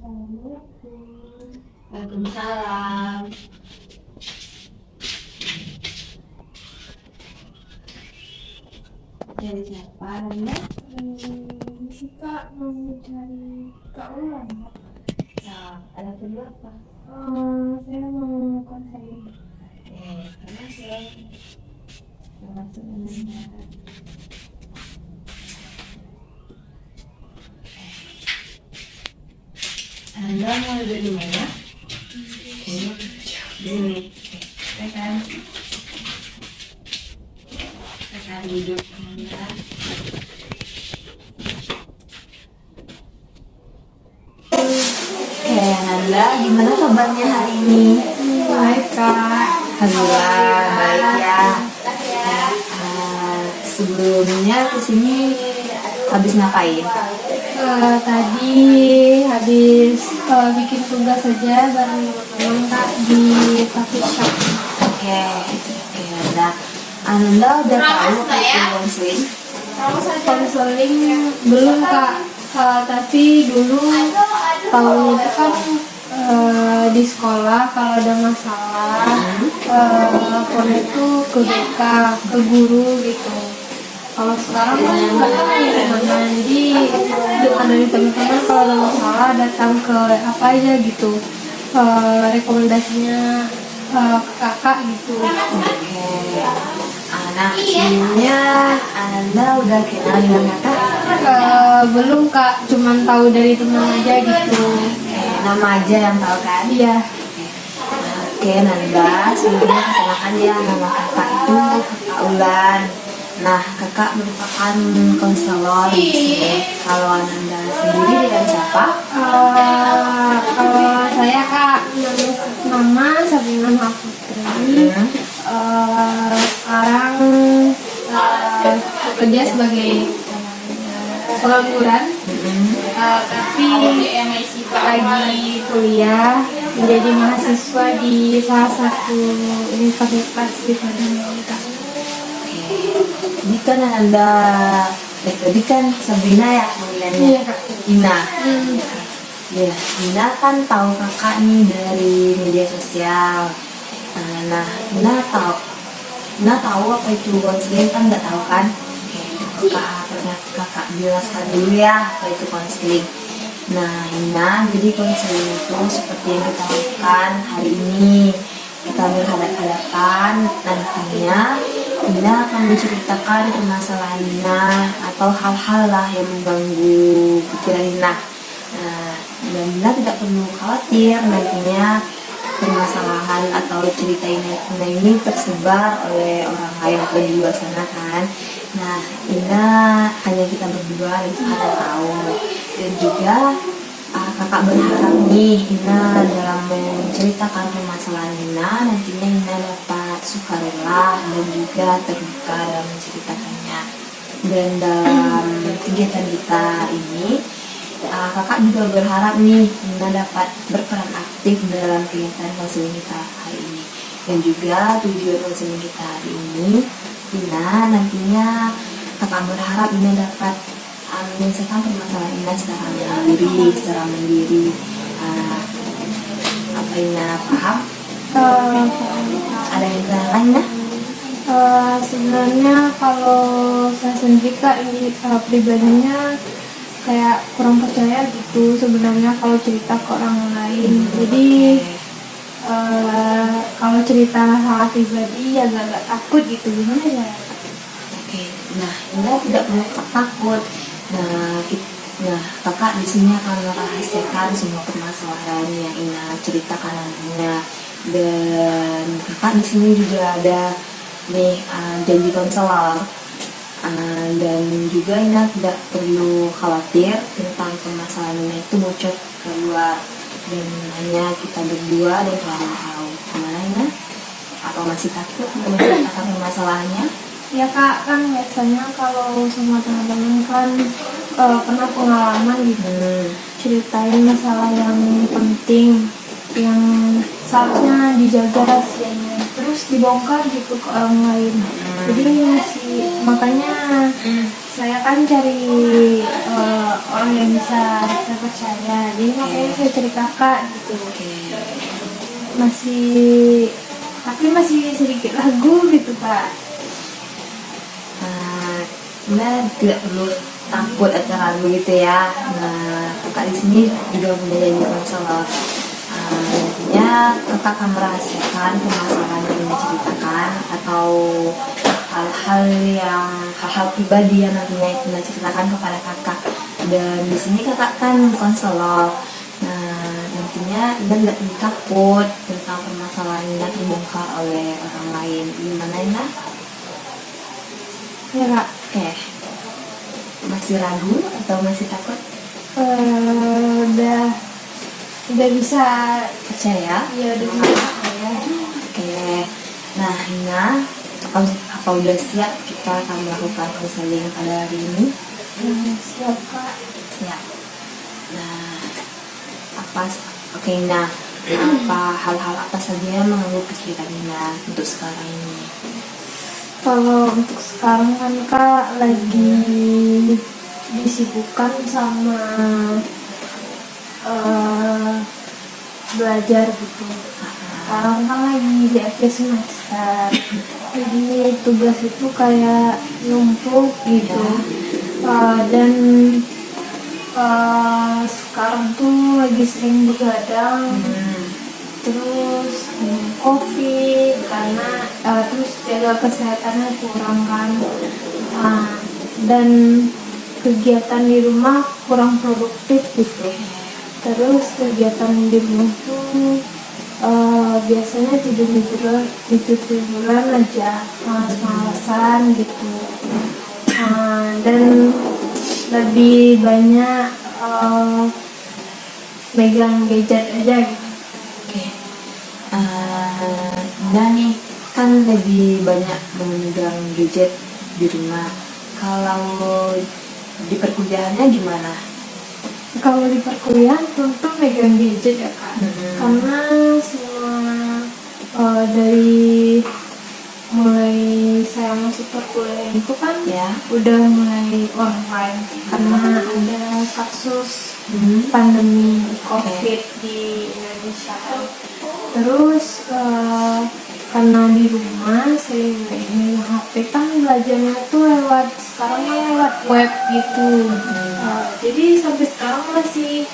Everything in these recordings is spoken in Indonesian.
Assalamualaikum. Waalaikumsalam. Dari siapa Anda? Si Kak mau cari Kak Ulan, Kak. Nah, ada perlu apa? Saya mau konseling. Termasuk. Termasuk namanya. Anda mau duduk di mana? Gini. Silakan. Silakan duduk. Anda. Oke, Nanda, gimana kabarnya hari ini? Baik, Kak. Alhamdulillah, baik ya. Sebelumnya kesini habis ngapain? Tadi habis bikin tugas saja bareng teman Kak di coffee shop. Oke, Nanda. Ananda udah tahu itu konseling? Konseling belum, Kak. Tapi dulu tahun itu kan di sekolah kalau ada masalah lapor itu ke BK, ke guru gitu. Kalau sekarang kan nggak tahu gimana, jadi dengar dari teman-teman kalau ada masalah datang ke apa aja gitu, rekomendasinya ke kakak gitu. Oke. Nah, sebelumnya Ananda udah kenal dengan kakak? Belum, Kak, cuman tahu dari teman aja gitu. Nama aja yang tahu kan? Iya. Oke, Nanda, sebelumnya perkenalkan ya, nama kakak itu Kakak Ulan. Nah, kakak merupakan konselor di sini. Kalau Ananda sendiri dengan siapa? Kalau saya, Kak, nama Sabrina Putri. Sekarang kerja sebagai pengangguran, tapi lagi kuliah menjadi mahasiswa di salah satu universitas di Padang. Ini kan Ananda, tadi kan Sabrina ya panggilannya? Iya, Kak. Ina. Ya, Ina kan tahu kakak nih dari media sosial. Nah, Ina tahu apa itu konseling kan nggak tahu kan? Oke, kakak jelaskan dulu ya apa itu konseling. Nah, Ina, jadi konseling itu seperti yang kita lakukan hari ini. Kita berhadapan-hadapan, nantinya Ina akan menceritakan permasalahan Ina atau hal-hal lah yang mengganggu pikiran Ina. Dan Ina tidak perlu khawatir nantinya permasalahan atau cerita Ina ini tersebar oleh orang lain atau di luar sana kan. Nah, Ina hanya kita berdua yang ada tahu. Dan juga kakak berharap nih Ina dalam menceritakan permasalahan Ina nantinya Ina dapat sukarela dan juga terbuka dalam menceritakannya. Dan dalam kegiatan kita ini kakak juga berharap nih Ina dapat berperan aktif dalam kegiatan konseling kita hari ini. Dan juga tujuan konseling kita hari ini Ina nantinya kakak berharap Ina dapat menyelesaikan permasalahan Ina secara mandiri. Apa Ina paham? Ada yang ditanyakan Ina? Sebenarnya kalau saya sendiri, Kak, ini pribadinya kayak kurang percaya gitu sebenarnya kalau cerita ke orang lain. Jadi kalau cerita hal pribadi ya agak takut gitu, gimana ya? Oke, nah Ina tidak perlu takut. Nah, kakak di sini akan merahasiakan semua permasalahan yang Ina ceritakan nantinya. Dan kakak di sini juga ada nih janji konselor. Dan juga Ina tidak perlu khawatir tentang permasalahan Ina itu bocor keluar, dan hanya kita berdua dan Tuhan yang tahu. Gimana Ina? Apa masih takut untuk menceritakan permasalahannya? Ya, Kak, kan biasanya kalau sama teman-teman kan pernah pengalaman gitu, ceritain masalah yang penting yang seharusnya dijaga rahasianya terus dibongkar gitu ke orang lain. Jadi makanya saya kan cari orang yang bisa saya percaya, jadi makanya saya cari kakak gitu. Masih sedikit ragu gitu kak. Nah, tidak perlu takut atau ragu gitu ya. Nah, kakak di sini juga udah jadi konselor. Nantinya kakak akan merahasiakan permasalahan yang ingin ceritakan atau hal-hal pribadi yang nantinya ingin ceritakan kepada kakak. Dan di sini kakak kan konselor. Nah, nantinya Ina nggak perlu takut tentang permasalahan Ina terbongkar oleh orang lain. Gimana Ina? Ya kak. Oke. Masih ragu atau masih takut? Udah bisa Percaya? ya, udah bisa percaya. Oke. Nah, Ina, apa udah siap kita akan melakukan konseling pada hari ini? Siap kak. Siap. Nah, Ina, hal-hal apa saja yang mengganggu pikiran Ina untuk sekarang ini? Kalau untuk sekarang kan kak lagi disibukkan sama belajar gitu. Sekarang kan lagi di akhir semester, jadi tugas itu kayak numpuk gitu. Dan sekarang tuh lagi sering begadang, terus minum kopi karena terus jaga kesehatannya kurang kan. Dan kegiatan di rumah kurang produktif gitu. Terus kegiatan di rumah tuh biasanya tidur-tiduran aja, malas-malasan gitu. Dan lebih banyak megang gadget aja gitu. Oke. Nah nih, kan lebih banyak memegang gadget di rumah. Kalau di perkuliahannya gimana? Kalau di perkuliahan tentu megang gadget ya kak. Karena semua dari mulai saya masuk perkuliahan itu kan udah mulai online karena ada kasus pandemi COVID di Indonesia. Terus karena di rumah sering main HP kan belajarnya tuh sekarang lewat web gitu. Jadi sampai sekarang masih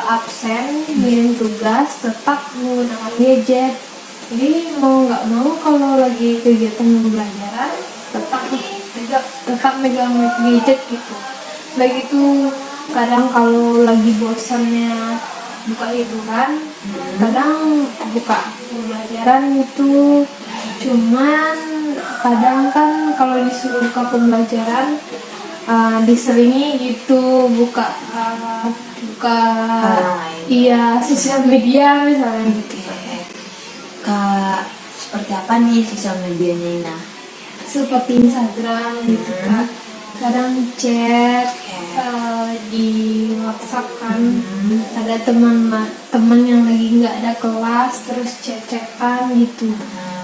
absen ngirim tugas tetap menggunakan gadget. Jadi mau nggak mau kalau lagi kegiatan pembelajaran tetap megang gadget gitu. Begitu kadang kalau lagi bosannya buka hiburan, kadang buka pembelajaran itu. Cuman kadang kan kalau disuruh buka pembelajaran diselingi gitu buka sosial media misalnya gitu. Kak, seperti apa nih sosial medianya Ina? Seperti Instagram gitu kan. Kadang chat di WhatsApp kan. Ada teman yang lagi nggak ada kelas terus chat-chatan gitu.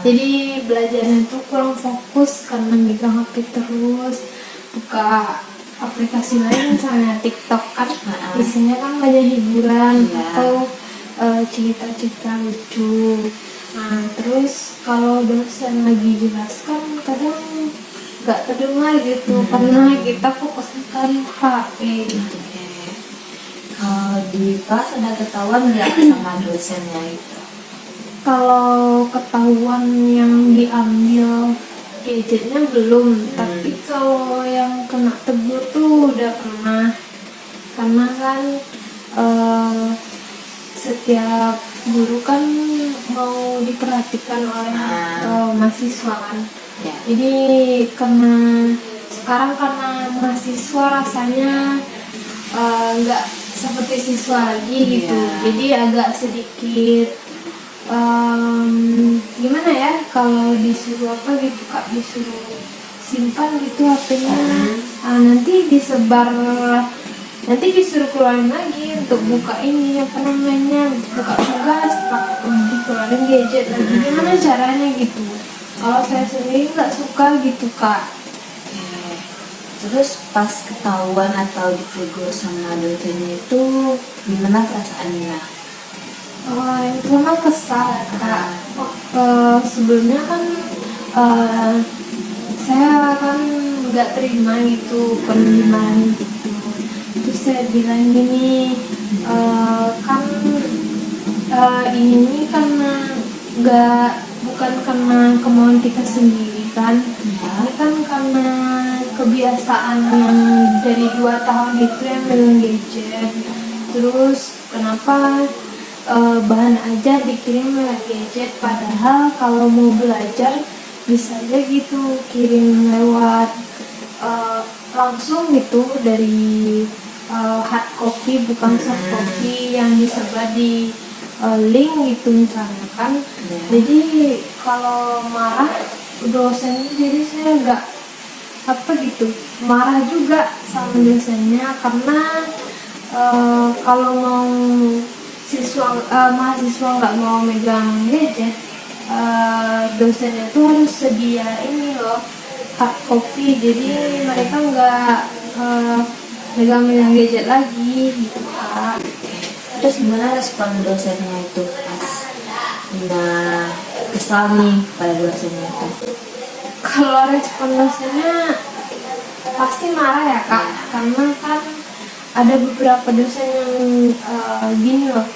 Jadi belajarnya tuh kurang fokus karena megang HP terus. Buka aplikasi lain misalnya TikTok kan isinya kan banyak hiburan atau cerita-cerita lucu. Terus kalau dosen lagi jelaskan kadang nggak terdengar gitu karena kita fokus kan HP gitu. Kalau di kelas ada ketahuan nggak sama dosennya itu? Kalau ketahuan yang diambil gadgetnya belum, tapi kalau yang kena tegur tuh udah pernah. Karena kan setiap guru kan mau diperhatikan oleh mahasiswa kan. Jadi sekarang karena mahasiswa rasanya nggak seperti siswa lagi gitu. Jadi agak sedikit gimana ya, kalau disuruh apa gitu kak, disuruh simpan gitu HP-nya, nanti disuruh keluarin lagi untuk buka ini buka tugas, dikeluarin gadget lagi. Gimana caranya gitu? Kalau saya sendiri nggak suka gitu kak. Terus pas ketahuan atau ditegur sama dosennya itu gimana perasaan Nina? Yang pertama kesal kak. Sebelumnya kan saya kan nggak terima gitu penerimaan gitu. Terus saya bilang gini, kan ini karena bukan karena kemauan kita sendiri kan. Ini kan karena kebiasaan yang dari 2 tahun itu yang megang gadget. Terus kenapa bahan aja dikirim lewat gadget, padahal kalau mau belajar bisa aja gitu kirim lewat langsung gitu dari hard copy, bukan soft copy yang disebar di link gitu misalnya kan. Jadi kalau marah dosen, jadi saya nggak gitu marah juga sama dosennya, karena kalau mau mahasiswa nggak mau megang gadget, dosennya tuh harus sedia ini loh, hard copy, jadi mereka nggak megang gadget lagi gitu Kak. Terus gimana respon dosennya itu pas Nina kesal nih pada dosennya itu? Kalau respon dosennya pasti marah ya Kak, karena kan ada beberapa dosen yang gini loh,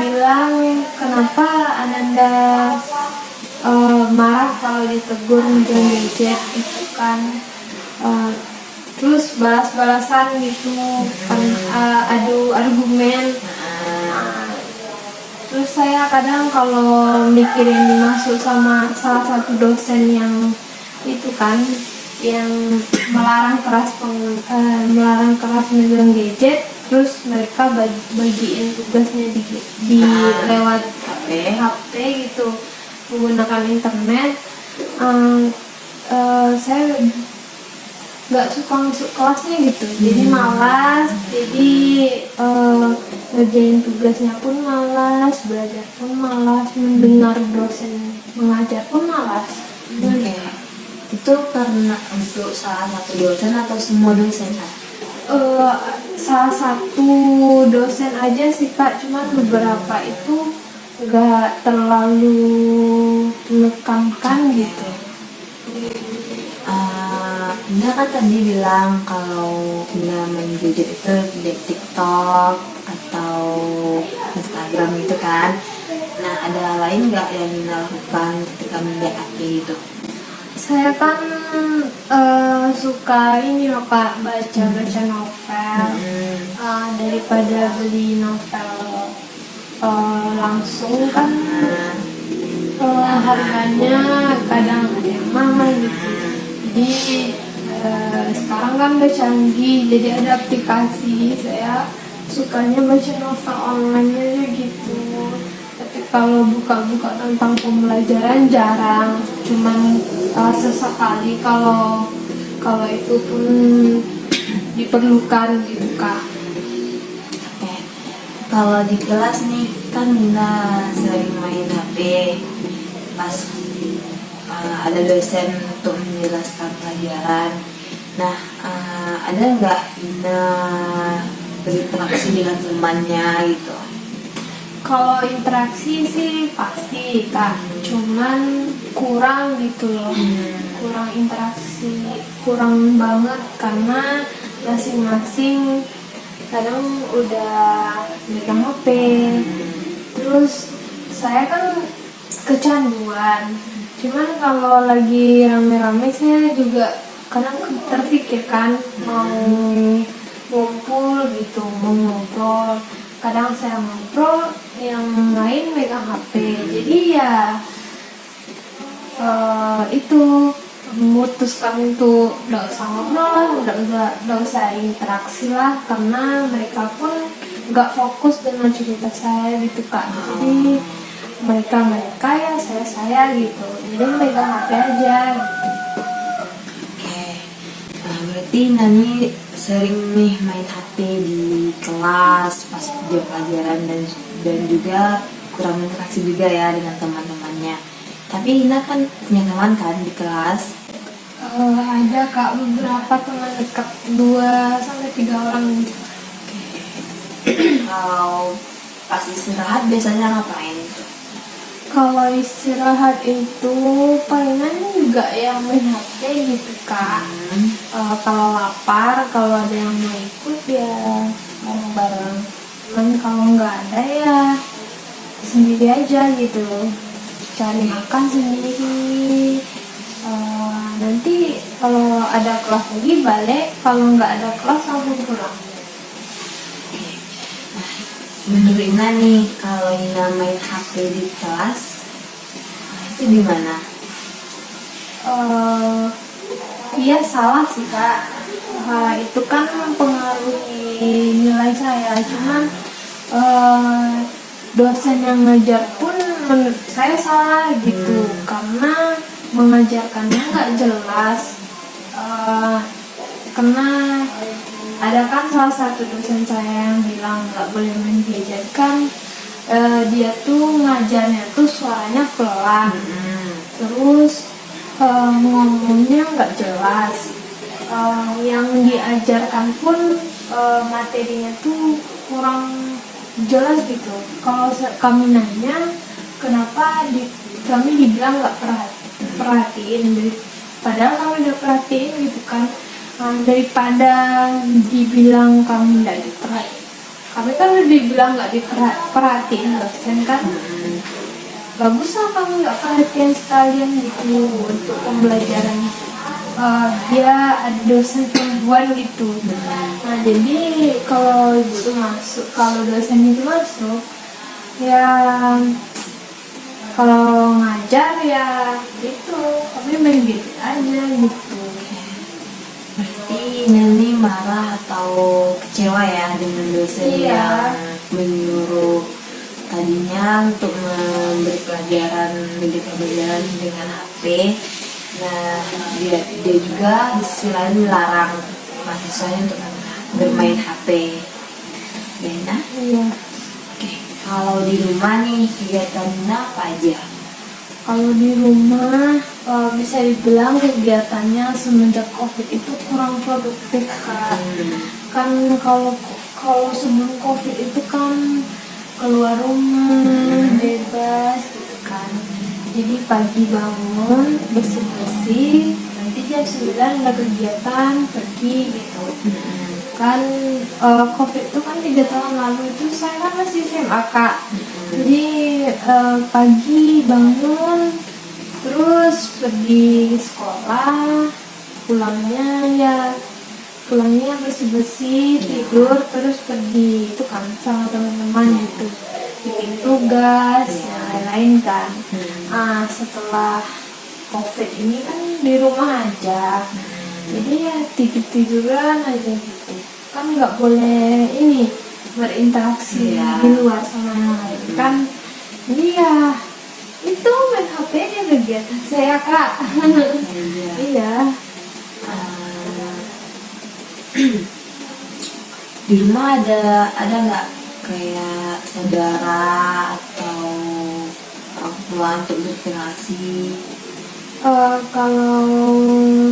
bilang kenapa Ananda marah kalau ditegur megang gadget itu kan. Terus balas-balasan gitu kan, adu argumen. Terus saya kadang kalau mikirin masuk sama salah satu dosen yang itu kan, yang melarang keras megang gadget, terus mereka bagiin tugasnya di lewat HP gitu, menggunakan internet. Saya nggak suka masuk kelasnya gitu, jadi malas, jadi ngerjain tugasnya pun malas, belajar pun malas, mendengar dosen mengajar pun malas. Itu karena untuk salah satu dosen atau semua dosen? Salah satu dosen aja sih Kak, cuman beberapa itu nggak terlalu menekankan gitu. Nina kan tadi bilang kalau Nina main gadget itu di TikTok atau Instagram gitu kan. Nah, ada lain nggak yang Nina lakukan ketika main HP gitu? Saya kan suka ini loh Kak, baca novel. Daripada beli novel langsung kan, harganya kadang ada yang mahal gitu. Jadi sekarang kan udah canggih, jadi ada aplikasi. Saya sukanya baca novel online aja gitu. Tapi kalau buka-buka tentang pembelajaran jarang, cuman sesekali kalau itu pun diperlukan gitu Kak. Kalau di kelas nih kan Nina sering main HP, pas ada dosen untuk menjelaskan pelajaran. Nah, ada nggak Nina berinteraksi dengan temannya gitu? Kalau interaksi sih pasti Kak, cuman kurang gitu loh. Kurang interaksi, kurang banget, karena masing-masing kadang udah megang HP. Terus saya kan kecanduan, cuman kalau lagi rame-rame saya juga kadang terpikir kan mau ngumpul gitu, mau ngobrol. Kadang saya ngobrol, yang lain megang HP, jadi ya itu memutuskan untuk nggak usah ngobrol lah, nggak usah interaksi lah, karena mereka pun nggak fokus dengan cerita saya gitu Kak. Jadi mereka ya, saya gitu, jadi megang HP aja gitu. Berarti Nani sering nih main HP di kelas pas jam pelajaran, dan juga kurang interaksi juga ya dengan teman-temannya. Tapi Nina kan punya teman kan di kelas? Ada kak beberapa teman dekat 2 sampai 3 orang gitu. Kalau pas istirahat biasanya ngapain? Kalau istirahat itu palingan juga yang main HP gitu kak. Kalau lapar, kalau ada yang mau ikut ya bareng-bareng. Cuman kalau nggak ada ya sendiri aja gitu. Cari makan sendiri. Nanti kalau ada kelas lagi balik, kalau nggak ada kelas langsung pulang. Menurut Ina nih, kalau Ina main HP di kelas, itu gimana? Iya salah sih kak. Itu kan mempengaruhi nilai saya. Cuman dosen yang ngajar pun menurut saya salah gitu, karena mengajarkannya nggak jelas. Karena ada kan salah satu dosen saya yang bilang nggak boleh main gadget kan. Dia tuh ngajarnya tuh suaranya pelan, terus ngomongnya nggak jelas. Yang diajarkan pun materinya tuh kurang jelas gitu. Kalau kami nanya kenapa kami dibilang nggak perhatiin, padahal kami udah perhatiin gitu kan. Daripada dibilang kami nggak diperhatiin, kami kan udah dibilang nggak diperhatiin dosen kan. Baguslah kami nggak perhatian sekalian gitu untuk pembelajaran. Dia ada dosen perempuan gitu. Nah jadi kalau dosen itu masuk ya, kalau ngajar ya gitu kami main gitu aja gitu. Berarti Nelly marah atau kecewa ya dengan dosen yang menyuruh tadinya untuk memberi pelajaran dengan HP. Nah, dia juga di sisi lain melarang mahasiswanya untuk bermain HP. Bena? Iya. Oke, kalau di rumah nih kegiatannya apa aja? Kalau di rumah bisa dibilang kegiatannya semenjak COVID itu kurang produktif kak. Kan kalau sebelum COVID itu kan keluar rumah bebas gitu kan. Jadi pagi bangun bersih-bersih, nanti jam 9 ada kegiatan pergi gitu. Kan COVID itu kan 3 tahun lalu itu saya kan masih SMA kak. Jadi pagi bangun terus pergi sekolah, pulangnya bersih-bersih, tidur, terus pergi itu kan sama teman-teman gitu, bikin tugas yang lain-lain kan. Setelah COVID ini kan di rumah aja, jadi ya tidur-tiduran aja gitu kan, nggak boleh ini berinteraksi di luar sama yang lain kan. Jadi ya itu main HP nya kegiatan saya kak. Iya. Di rumah ada nggak kayak saudara atau orang tua untuk berinteraksi? Kalau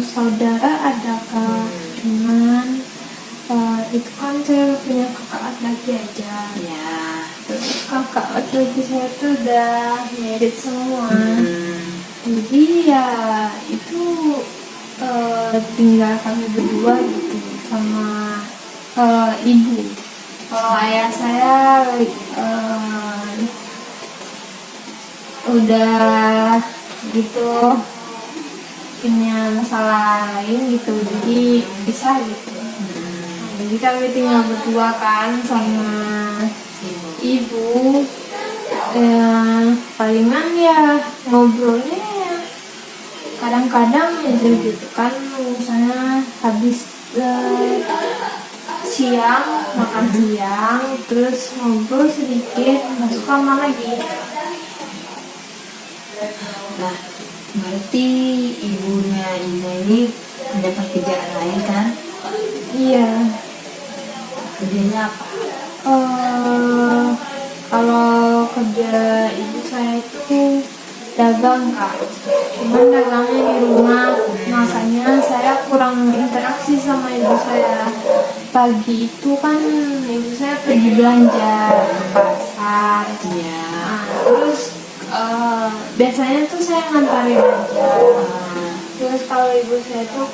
saudara ada kak, cuman itu kan saya punya kakak laki aja. Ya. Terus kakak laki saya tuh udah married semua. Jadi ya itu tinggal kami berdua gitu sama ibu. Kalau ayah saya udah gitu punya masalah lain gitu, jadi bisa gitu. Jadi kami tinggal berdua kan sama ibu. Palingan ya ngobrolnya ya kadang-kadang aja gitu kan, misalnya habis siang makan siang terus ngobrol sedikit masuk kamar lagi. Nah, berarti ibunya Ina ini punya pekerjaan lain kan? Iya. Kerjanya apa? Kalau kerja ibu saya itu dagang kak, cuman dagangnya di rumah, makanya saya kurang interaksi sama ibu saya. Pagi itu kan ibu saya pergi belanja ke pasar. Iya. Nah, terus biasanya tuh saya ngantarin aja. Terus kalau ibu saya tuh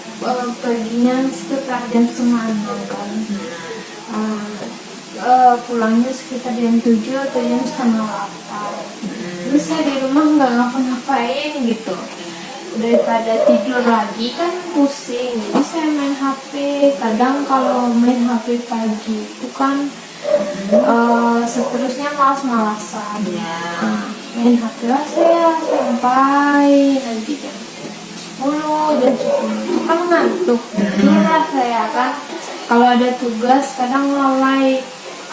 perginya sekitar jam 5:30 kan. Pulangnya sekitar jam 7 atau jam 7:30. Terus saya di rumah nggak ngapa-ngapain gitu. Daripada tidur lagi kan pusing, jadi saya main HP. Kadang kalau main HP pagi itu kan seterusnya malas-malasan. Main HP lah saya sampai nanti jam 10, jam 10 kan ngantuk. Itulah saya kan kalau ada tugas kadang lalai.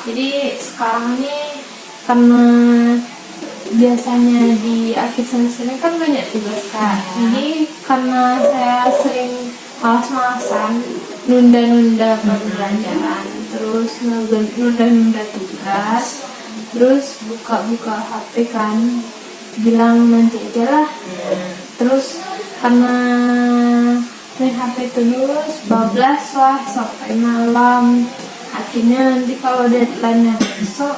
Jadi sekarang ini karena biasanya di akhir semester ini kan banyak tugas kan. Jadi karena saya sering malas-malasan, nunda-nunda pembelajaran, terus nunda-nunda tugas, terus buka-buka HP kan, bilang nanti aja lah. Terus karena main HP terus, bablas lah sampai malam. Akhirnya nanti kalau deadline besok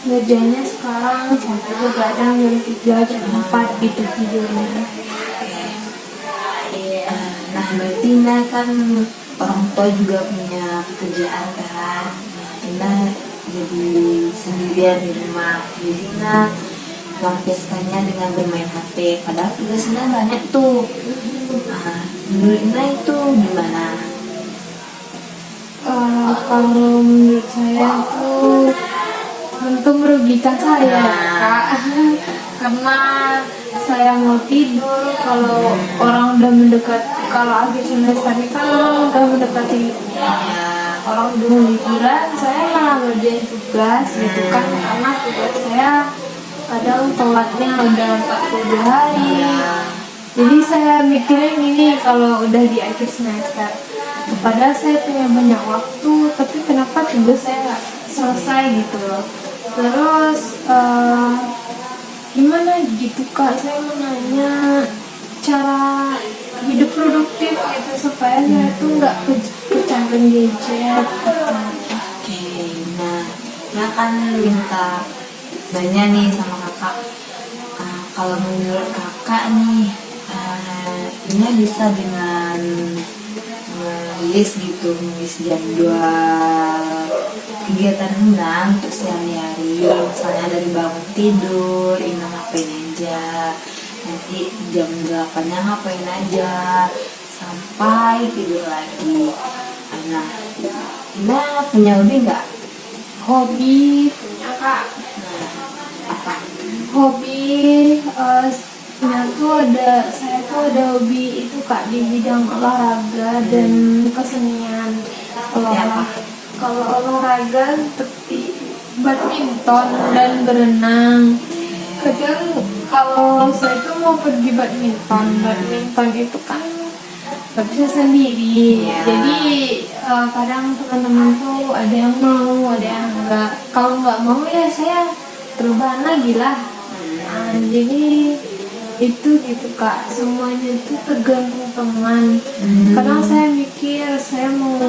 ngerjainnya sekarang sampai begadang jam 3, jam 4 gitu tidurnya. Nah berarti Ina kan orang tua juga punya pekerjaan kan. Ina jadi sendirian di rumah. Jadi Ina melampiaskannya dengan bermain HP. Padahal tugas Ina banyak tuh. Nah, menurut Ina itu gimana? Kalau menurut saya tuh tentu merugikan saya, Kak. Karena saya mau tidur, kalau orang udah mendekati, kalau akhir semester ini kan orang udah mendekati orang udah liburan, saya malah ngerjain tugas gitu kan, karena tugas saya kadang telatnya udah 42 hari. Jadi saya mikirnya gini, kalau udah di akhir semester, padahal saya punya banyak waktu, tapi kenapa tugas saya nggak selesai gitu loh. Terus gimana gitu Kak, saya mau nanya cara hidup produktif gitu supaya saya tuh nggak kecanduan gadget. Oke, nah Ina kan minta banyak nih sama kakak. Kalau menurut kakak nih, Ina bisa dengan nulis jadwal kegiatan Ina untuk sehari-hari. Misalnya dari bangun tidur, Ina ngapain aja, nanti jam 8-nya ngapain aja, sampai tidur lagi. Nah, Ina punya hobi nggak? Hobi punya Kak. Apa? Hobi saya tuh ada hobi itu Kak di bidang olahraga dan kesenian. Kalau olahraga seperti badminton dan berenang. Kadang kalau saya tuh mau pergi badminton itu kan nggak bisa sendiri. Jadi kadang teman-teman tuh ada yang mau, ada yang enggak. Kalau nggak mau ya saya perubahan lagi lah. Jadi itu gitu Kak, semuanya itu tergantung teman. Kadang saya mikir saya mau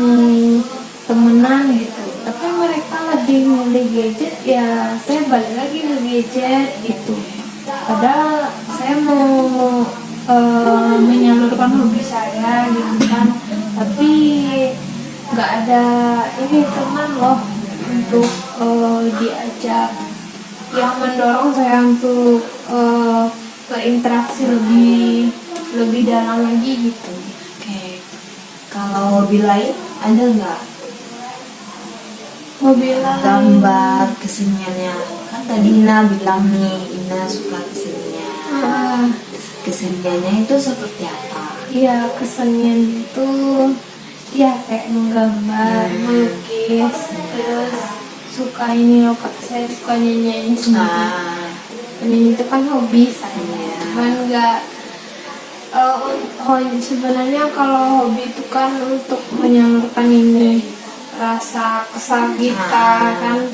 temenan gitu, tapi mereka lebih milih gadget, ya saya balik lagi ke gadget gitu. Padahal saya mau menyalurkan hobi saya gitu kan, tapi nggak ada ini teman loh untuk diajak yang mendorong saya untuk berinteraksi lebih dalam lagi gitu. Oke, kalau hobi lain ada nggak? Hobi lain, Gambar, keseniannya. Kan tadi Ina bilang nih, Ina suka kesenian. Keseniannya itu seperti apa? Iya, kesenian itu ya kayak menggambar, melukis, terus suka ini loh Kak, saya suka nyanyi sendiri. Ini itu kan hobi saya, cuman nggak sebenarnya kalau hobi itu kan untuk menyalurkan ini rasa kesal kita kan.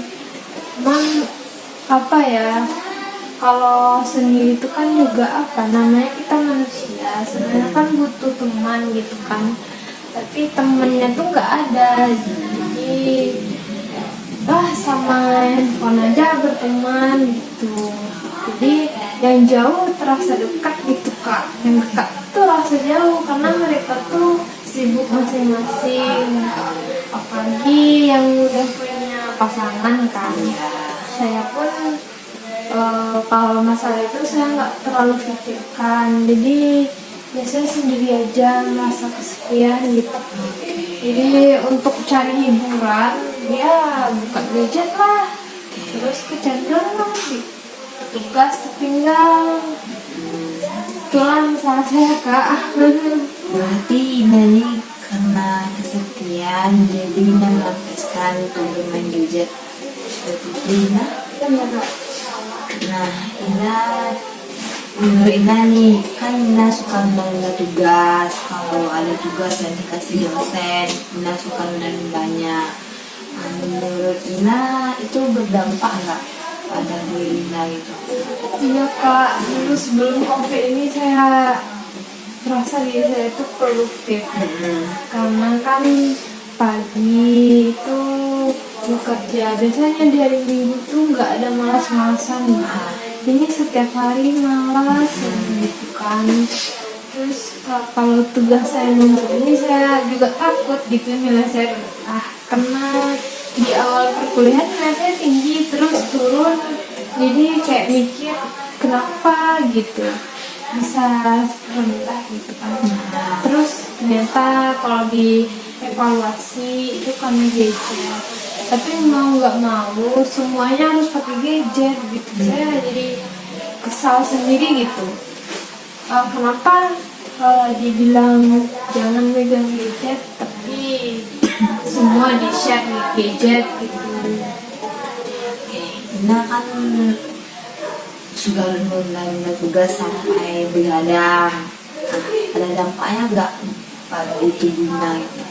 Cuman apa ya, kalau sendiri itu kan juga apa namanya, kita manusia sebenarnya kan butuh teman gitu kan, tapi temennya tuh nggak ada. Jadi sama handphone aja berteman gitu. Jadi yang jauh terasa dekat gitu kak, yang dekat tuh rasa jauh karena mereka tuh sibuk masing-masing, apalagi yang udah punya pasangan kan. Saya pun kalau masalah itu saya nggak terlalu pikirkan, jadi biasanya sendiri aja merasa kesepian gitu. Jadi untuk cari hiburan ya buka gadget lah, terus kecanduan lah tugas tertinggal. Itulah masalah saya kak. Berarti ini karena kesepian jadi Ina melampiaskan untuk bermain gadget seperti itu Ina. Iya kak. Nah Ina, menurut Ina nih, kan Ina suka nunda tugas. Kalau ada tugas yang dikasih dosen, Ina suka nunda-nundanya. Menurut Ina itu berdampak nggak pada diri Ina gitu? Iya kak, dulu sebelum covid ini saya merasa diri saya itu produktif. Karena kan pagi itu bekerja, biasanya di hari Minggu tuh nggak ada malas-malasan. Ini setiap hari malas gitu kan. Terus kalau tugas saya numpuk ini saya juga takut gitu nilai saya karena di awal perkuliahan nilai saya tinggi terus turun, jadi kayak mikir kenapa gitu bisa rendah gitu kan. Terus ternyata kalau di evaluasi itu kan gadget, tapi mau nggak mau semuanya harus pakai gadget gitu. Saya jadi kesal sendiri gitu. Kenapa dibilang jangan megang gadget tapi semua di share di gadget gitu. Ina kan suka nunda tugas sampai begadang. Ada dampaknya nggak pada tubuh Ina gitu?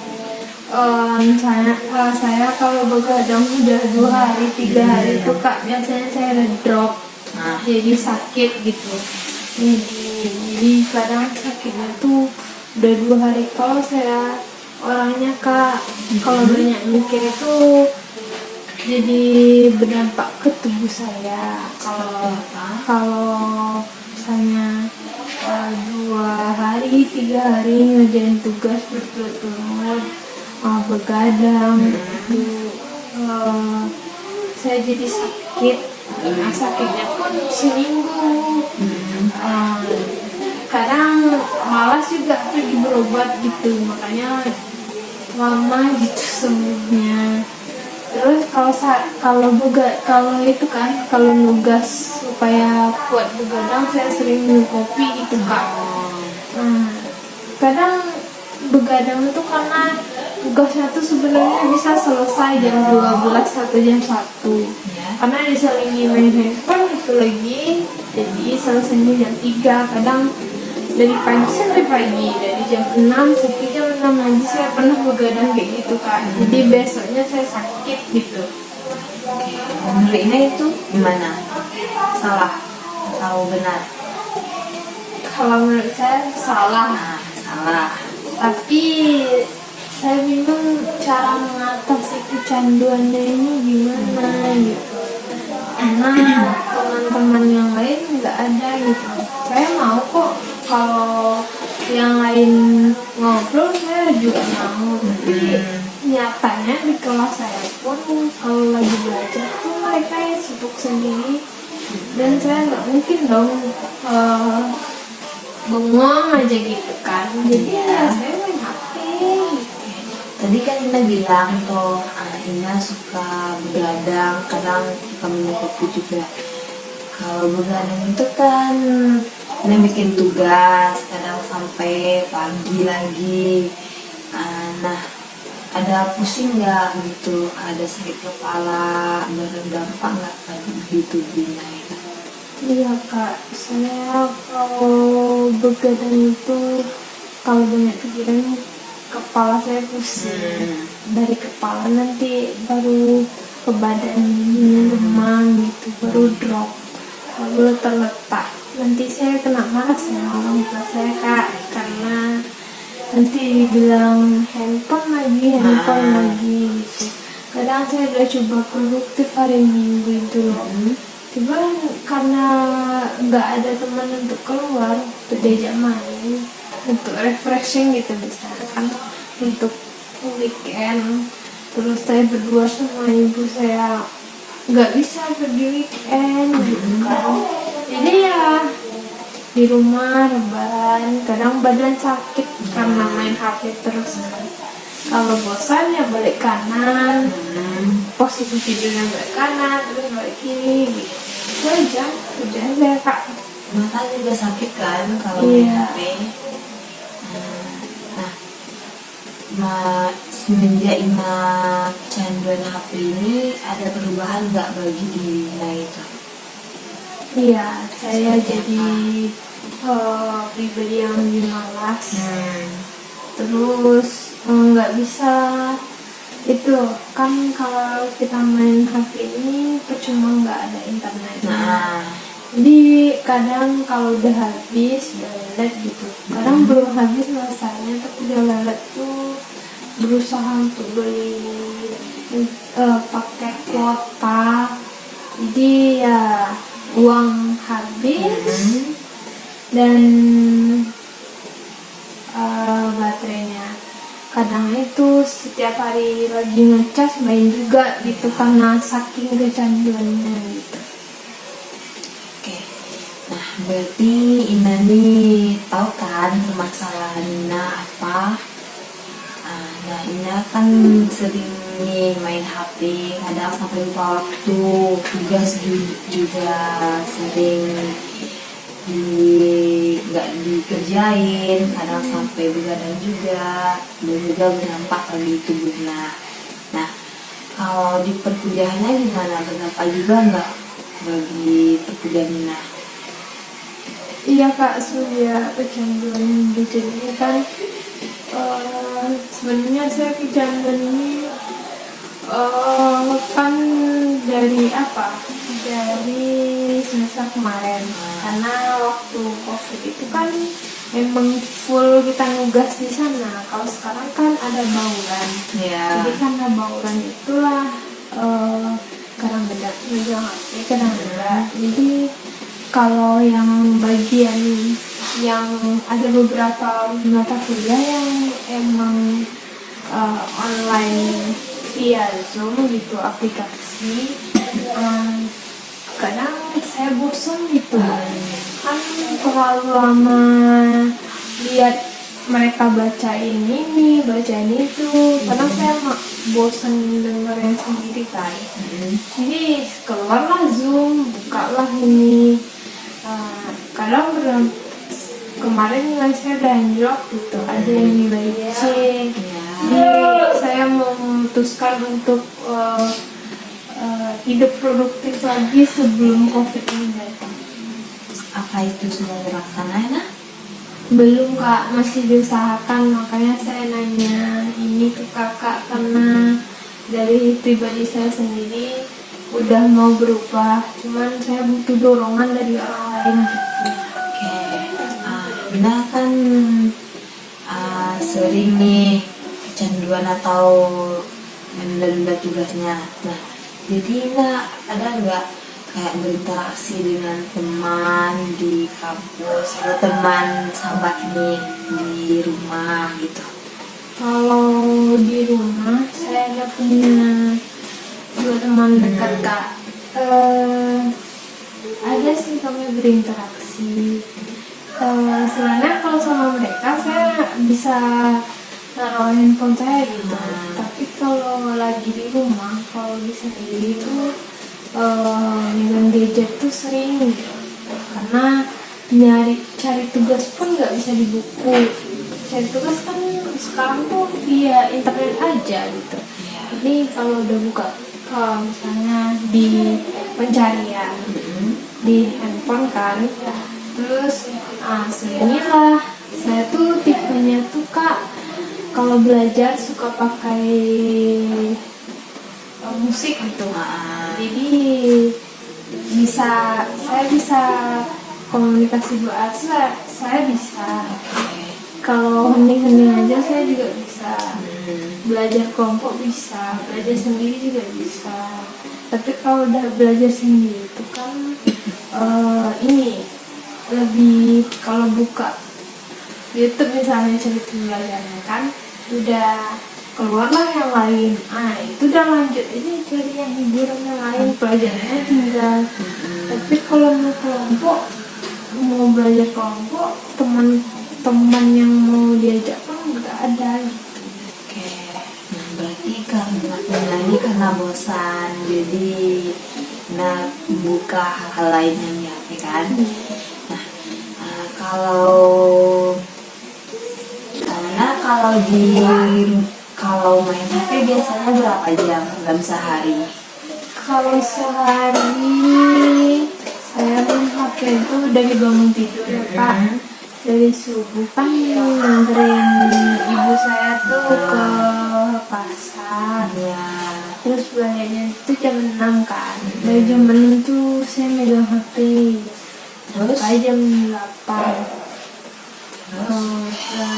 Misalnya saya kalau begadang udah 2 hari 3 hari itu kak, biasanya saya ada drop, jadi sakit gitu. Jadi kadang sakitnya tuh udah 2 hari. Kalau saya orangnya kak, kalau banyak mikir itu jadi berdampak ke tubuh saya. Kalau misalnya 2 hari 3 hari ngerjain tugas berturut-turut, begadang itu saya jadi sakit. Sakitnya pun seminggu. Kadang malas juga pergi berobat gitu, makanya lama gitu sembuhnya. Terus kalau itu kan, kalau nugas supaya kuat begadang saya sering minum kopi gitu kak. Kadang begadang itu karena tugasnya tuh sebenarnya bisa selesai jam 12 atau jam 1, karena diselingi main handphone itu lagi, jadi selesainya jam 3. Kadang dari pagi sampai pagi, dari jam 6 sampai jam 6 lagi saya pernah begadang kayak gitu kan. Jadi besoknya saya sakit gitu. Menurut Ina itu gimana? Salah atau benar? Kalau menurut saya salah. Salah. Tapi saya bingung cara mengatasi kecanduannya ini gimana gitu. Karena teman-teman yang lain nggak ada gitu. Saya mau kok kalau yang lain ngobrol, saya juga mau. Tapi nyatanya di kelas saya pun kalau lagi belajar tuh mereka yang sibuk sendiri, dan saya nggak mungkin dong bengong aja gitu kan. Jadi ya saya main HP. Tadi kan Ina bilang tuh Ina suka begadang, kadang suka minum kopi juga. Kalau begadang itu kan Ina bikin tugas, kadang sampai pagi lagi. Nah, ada pusing nggak gitu? Ada sakit kepala, berdampak nggak di tubuh Ina itu? Iya kak, saya kalau begadang itu kalau banyak pikiran kepala saya pusing. Dari kepala nanti baru ke badan demam gitu, baru drop. nggak boleh terletak. Nanti saya kena marah sama orang tua saya kak, karena nanti bilang handphone lagi gitu. Kadang saya udah coba produktif hari Minggu itu loh, tiba karena nggak ada teman untuk keluar, untuk diajak main, untuk refreshing gitu misalkan, untuk weekend. Terus saya berdua sama ibu saya nggak bisa pergi weekend gitu kan, jadi ya di rumah rebahan. Kadang badan sakit karena main HP terus kan. Kalau bosan ya balik kanan, posisi tidurnya balik kanan terus balik kiri gitu. Itu aja udah kak. Mata juga sakit kan kalau main HP. Nah, semenjak Ina kecanduan HP ini ada perubahan nggak bagi diri Ina itu? Iya, saya jadi pribadi yang lebih malas. Terus nggak bisa itu kan, kalau kita main HP ini percuma nggak ada internet. Jadi kadang kalau udah habis udah lelet gitu, kadang belum habis masanya tapi udah lelet tuh, berusaha untuk beli pakai kuota. Jadi ya uang habis dan baterainya kadang itu setiap hari lagi ngecas main juga gitu, karena saking kecanduannya gitu. Oke, nah berarti Ina nih tahu kan permasalahan Ina apa? Nah Ina kan sering nih main HP, kadang sampai lupa waktu, tugas juga sering nggak dikerjain, kadang sampai begadang juga, dan juga berdampak di tubuh Ina. Nah kalau di perkuliahannya gimana, berdampak juga nggak bagi perkuliahan Ina? Iya kak, sebenarnya kecanduan gadget ini kan sebenarnya saya kecanduan ini kan dari semester kemarin, karena waktu COVID itu kan memang full kita nugas di sana. Kalau sekarang kan ada bauran, jadi karena bauran itulah kadang beda megang HP, kadang enggak. Jadi kalau yang bagian yang ada beberapa mata kuliah yang emang online via Zoom gitu, aplikasi, kadang saya bosan gitu kan, terlalu lama lihat mereka bacain ini bacain itu, kadang saya bosan dengerin sendiri kan. Jadi keluarlah Zoom, bukalah ini, kadang kemarin nilai saya udah anjlok gitu, ada yang nilai C. Jadi saya memutuskan untuk hidup produktif lagi sebelum COVID ini datang. Apa itu sudah dilaksanakan? Belum kak, masih diusahakan, makanya saya nanya ini ke kakak, karena dari pribadi saya sendiri udah mau berubah, cuman saya butuh dorongan dari orang lain. Oke, Ina kan sering nih kecanduan atau menunda tugasnya. Nah, jadi Ina ada nggak kayak berinteraksi dengan teman di kampus atau teman sahabat nih di rumah gitu? Kalau di rumah saya ada punya dua teman dekat kak. Ada sih kami berinteraksi. Sebenarnya kalau sama mereka saya bisa naruh handphone saya gitu. Tapi kalau lagi di rumah, kalau di sendiri itu megang gadget tuh sering gitu. Karena cari tugas pun nggak bisa di buku. Cari tugas kan sekarang tuh via internet aja gitu. Jadi kalau udah buka misalnya di pencarian di handphone kan, terus sebenarnya saya tuh tipenya tuh kak, kalau belajar suka pakai musik gitu. Jadi saya bisa komunikasi bahasa, saya bisa. Kalau hening-hening aja saya juga bisa. Belajar kelompok bisa, belajar sendiri juga bisa. Tapi kalau udah belajar sendiri itu kan ini lebih, kalau buka YouTube misalnya cerita belajarnya kan udah keluarlah yang lain, itu udah lanjut aja cari yang hiburan yang lain, pelajarannya tinggal. Tapi kalau mau kelompok, mau belajar kelompok, teman-teman yang mau diajak kan nggak ada gitu. Oke, nah berarti karena bosan, jadi buka hal-hal lain yang di HP kan. Nah, kalau main HP biasanya berapa jam dalam sehari? Kalau sehari saya main HP itu dari bangun tidur ya Kak. Dari subuh kan nganterin ibu saya tuh ke pasar ya. Terus baliknya itu jam 6 kan. Dari jam 6 tuh saya megang HP. Sampai jam 8.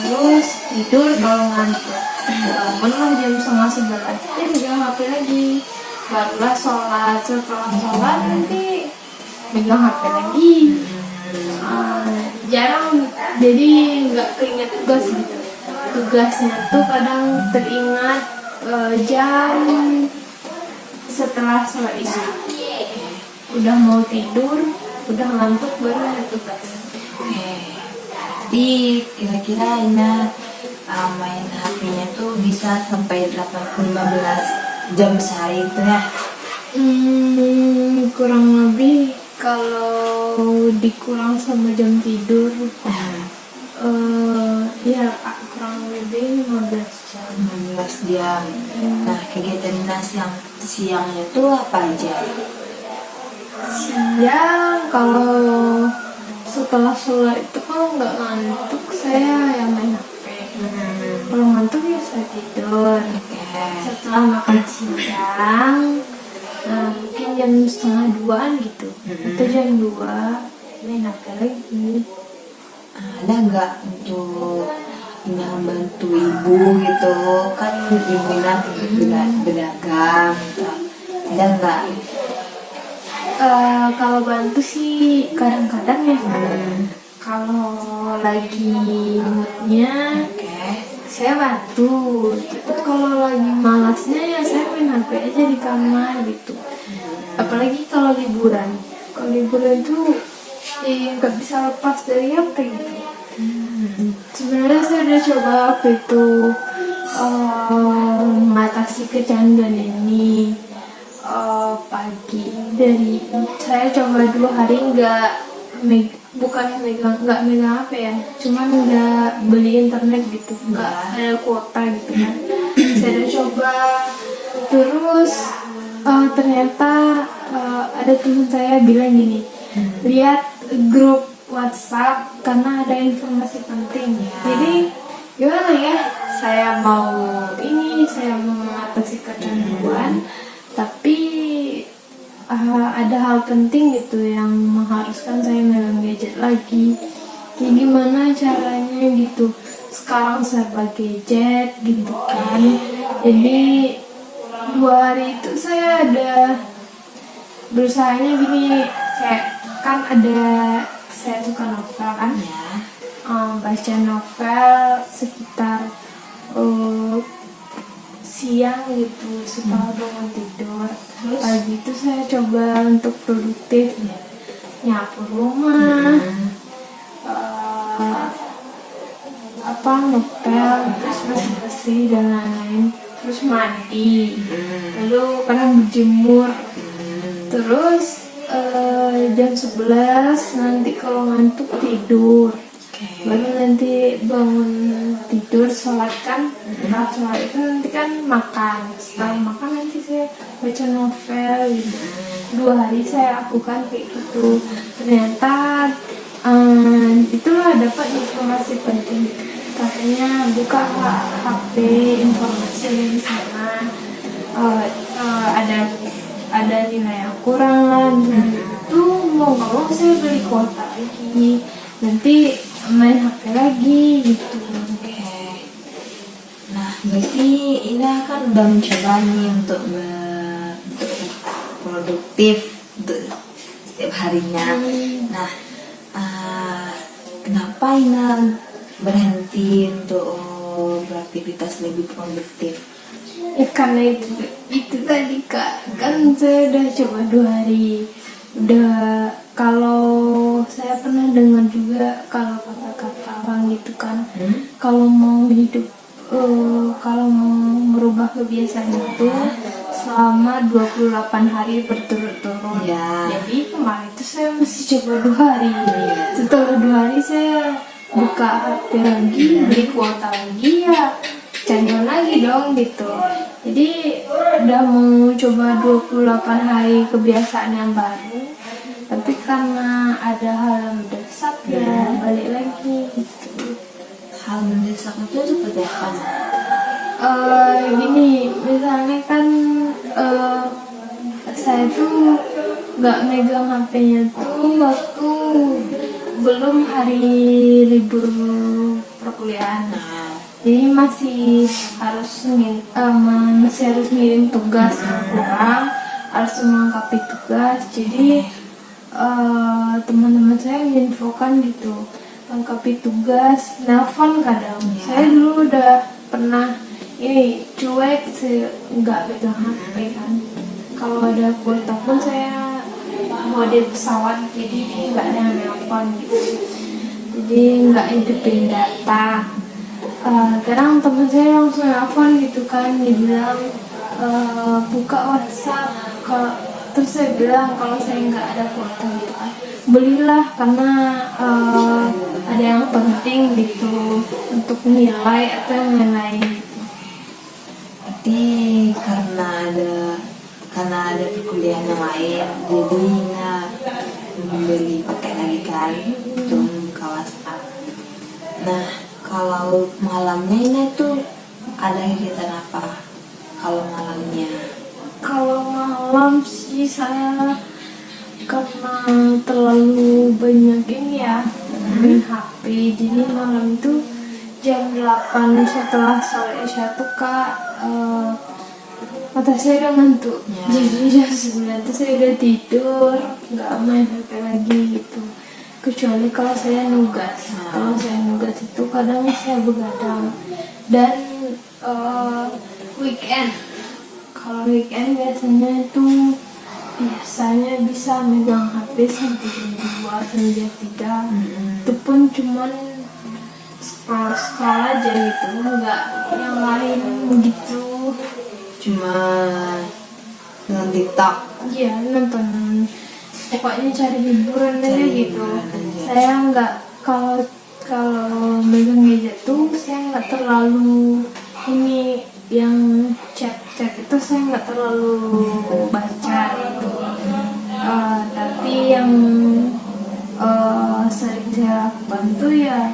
Terus tidur kalau ngantuk. Bangunlah jam 10:30. Megang HP lagi. Barulah sholat. Setelah sholat nanti megang HP lagi. Jarang, jadi nggak keinget tugas gitu. Tugasnya tuh kadang teringat jam setelah sholat isya. Udah mau tidur, udah ngantuk, baru ada tugas. Jadi kira-kira Ina main HP-nya tuh bisa sampai 15 jam sehari itu ya? Kurang lebih kalau dikurang sama jam tidur, ya kurang lebih 15 jam. 15 jam. Nah, kegiatan Ina siangnya tuh apa aja? Siang kalau setelah sholat itu kalau nggak ngantuk saya yang main HP. Kalau ngantuk ya saya tidur. Setelah makan siang mungkin jam 1:30 gitu, atau jam 2 main HP lagi. Ada nggak untuk Ina bantu ibu gitu, kan ibu Ina berdagang gitu. Ada nggak? Kalau bantu sih kadang-kadang ya. Kalau lagi moodnya saya bantu. Tapi kalau lagi malasnya ya saya main HP aja di kamar gitu. Apalagi kalau liburan. Kalau liburan tuh nggak bisa lepas dari HP gitu. Sebenarnya saya udah coba waktu itu mengatasi kecanduan ini. Pagi saya coba 2 hari nggak megang HP ya, cuman nggak beli internet gitu, nggak ada kuota gitu kan. Saya udah coba, terus ternyata ada teman saya bilang gini, lihat grup WhatsApp karena ada informasi penting. Jadi gimana ya, saya mau mengatasi kecanduan, tapi ada hal penting gitu yang mengharuskan saya megang gadget lagi. Ya gimana caranya gitu, sekarang serba gadget gitu kan. Jadi 2 hari itu saya ada berusahanya gini, saya suka novel kan, baca novel sekitar siang gitu setelah bangun tidur. Pagi itu saya coba untuk produktif, nyapu rumah, novel, terus bersih-bersih dan lain-lain, terus mandi, lalu kadang berjemur, terus jam 11 nanti kalau ngantuk tidur. Baru nanti bangun tidur, sholat kan. Setelah sholat itu nanti kan makan. Setelah makan nanti saya baca novel gitu. 2 hari saya lakukan kayak gitu. Ternyata itulah dapat informasi penting. Katanya buka HP, informasi di sana ada ada nilai yang kurang lah, itu mau nggak mau saya beli kuota lagi, nanti main HP lagi gitu. Oke. Nah, berarti Ina kan udah mencoba nih untuk produktif untuk setiap harinya. Nah, kenapa Ina berhenti untuk beraktivitas lebih produktif? Ya karena itu tadi Kak, kan saya udah coba 2 hari. Udah, kalau saya pernah dengar juga kalau kata-kata orang gitu kan, kalau mau hidup, kalau mau merubah kebiasaan itu selama 28 hari berturut-turut. Ya. Jadi kemarin itu saya masih coba 2 hari. Setelah 2 hari saya buka HP lagi, beli kuota lagi, ya canjon lagi dong gitu. Jadi udah mau coba 28 hari kebiasaan yang baru, tapi karena ada hal yang mendesak ya balik lagi gitu. Hal mendesak itu seperti apa? Gini, misalnya kan saya tuh nggak megang HP-nya tuh waktu belum hari libur perkuliahan. Jadi masih harus ngirim tugas yang kurang, harus melengkapi tugas. Jadi teman-teman saya menginfokan gitu, lengkapi tugas, nelfon kadang. Saya dulu udah pernah ini cuek, nggak pegang HP kan. Kalau ada kuota pun saya mode pesawat, jadi nggak ada yang nelfon gitu. Jadi nggak hidupin data. Kadang teman saya langsung nelfon gitu kan, dibilang buka WhatsApp. Terus saya bilang kalau saya nggak ada kuota gitu kan, belilah karena ada yang penting gitu untuk nilai atau yang lain gitu. Berarti karena ada perkuliahan yang lain, jadi Ina membeli pakai lagi kan untuk buka WhatsApp. Nah, kalau malamnya Ina tuh ada kegiatan apa? Kalau malamnya? Kalau malam sih saya karena terlalu banyak ini ya main HP, jadi malam itu jam 8 setelah sore Isya tuh Kak, mata saya udah ngantuk. Jadi jam 9 tuh saya udah tidur, nggak main HP lagi gitu. Kecuali kalau saya nugas. Kalau saya nugas itu kadang saya begadang. Dan weekend. Kalau weekend biasanya bisa megang HP sampai jam 2 sampai jam 3. Itu pun cuman scroll aja gitu, nggak yang lain gitu. Cuma nonton TikTok. Iya, nonton, pokoknya cari hiburan aja gitu. Saya nggak, kalau megang gadget tuh saya nggak terlalu ini, yang chat itu saya nggak terlalu baca gitu. Tapi yang sering saya lakukan tuh ya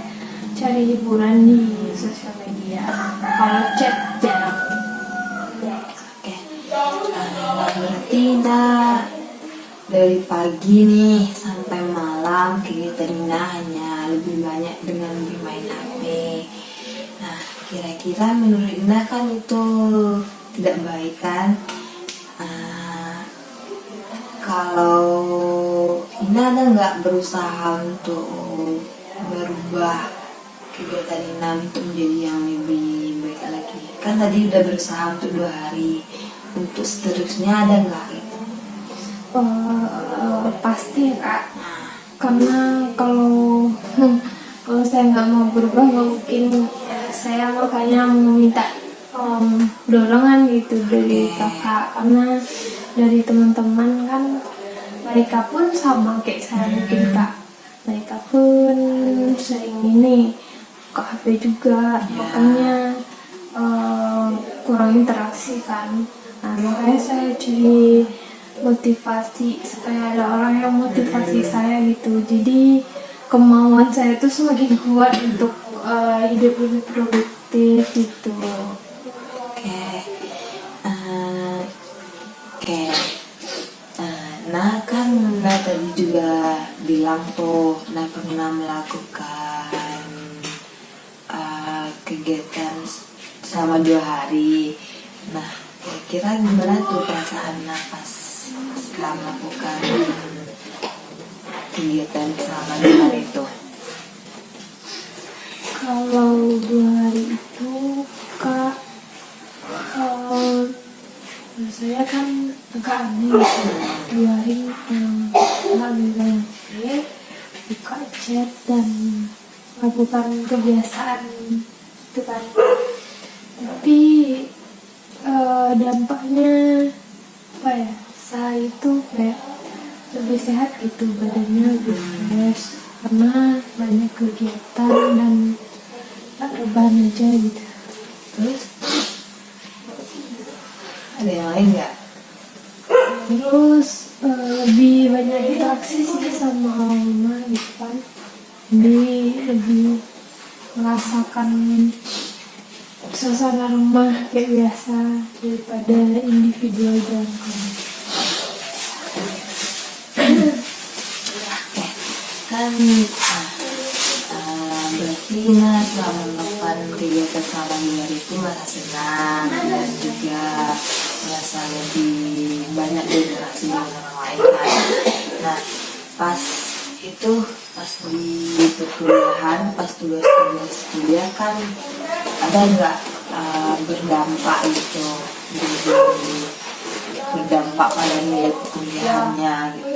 cari hiburan di sosial media. Kalau chat jarang. Oke. Berarti Ina dari pagi nih sampai malam kegiatan Ina hanya lebih banyak dengan bermain HP. Nah, kira-kira menurut Ina kan itu tidak baik kan? Kalau Ina ada nggak berusaha untuk berubah kegiatan Ina untuk menjadi yang lebih baik lagi? Kan tadi udah berusaha untuk 2 hari, untuk seterusnya ada nggak gitu? Pasti Kak, karena kalau saya nggak mau berubah nggak mungkin. Saya makanya mau minta dorongan gitu dari kakak, karena dari teman-teman kan mereka pun sama kayak saya mungkin Kak, mereka pun sering ini ke HP juga, makanya kurang interaksi kan. Nah, makanya saya cari motivasi supaya ada orang yang motivasi saya gitu. Jadi kemauan saya itu semakin kuat untuk hidup lebih produktif gitu. Oke. Nah kan Nah tadi juga bilang tuh Nah pernah melakukan kegiatan selama 2 hari. Nah kira-kira gimana tuh perasaan pas setelah melakukan kegiatan selama 2 hari itu? Kalau 2 hari itu Kak, saya kan agak aneh gitu. 2 hari nggak megang HP, buka chat dan melakukan kebiasaan itu kan. Tapi dampaknya apa ya? Saya itu kayak lebih sehat gitu, badannya lebih fresh karena banyak kegiatan dan tak rebahan aja gitu. Terus ada yang lain nggak? Terus lebih banyak interaksi sih sama mama gitu kan. Jadi lebih merasakan suasana rumah kayak biasa daripada individual jalan. Kan berarti selama melakukan kegiatan selama 2 hari itu merasa senang dan juga merasa lebih banyak berinteraksi dengan orang lain kan. Nah pas di perkuliahan, pas tugas-tugas kuliah kan ada nggak berdampak gitu, berdampak pada nilai perkuliahannya gitu?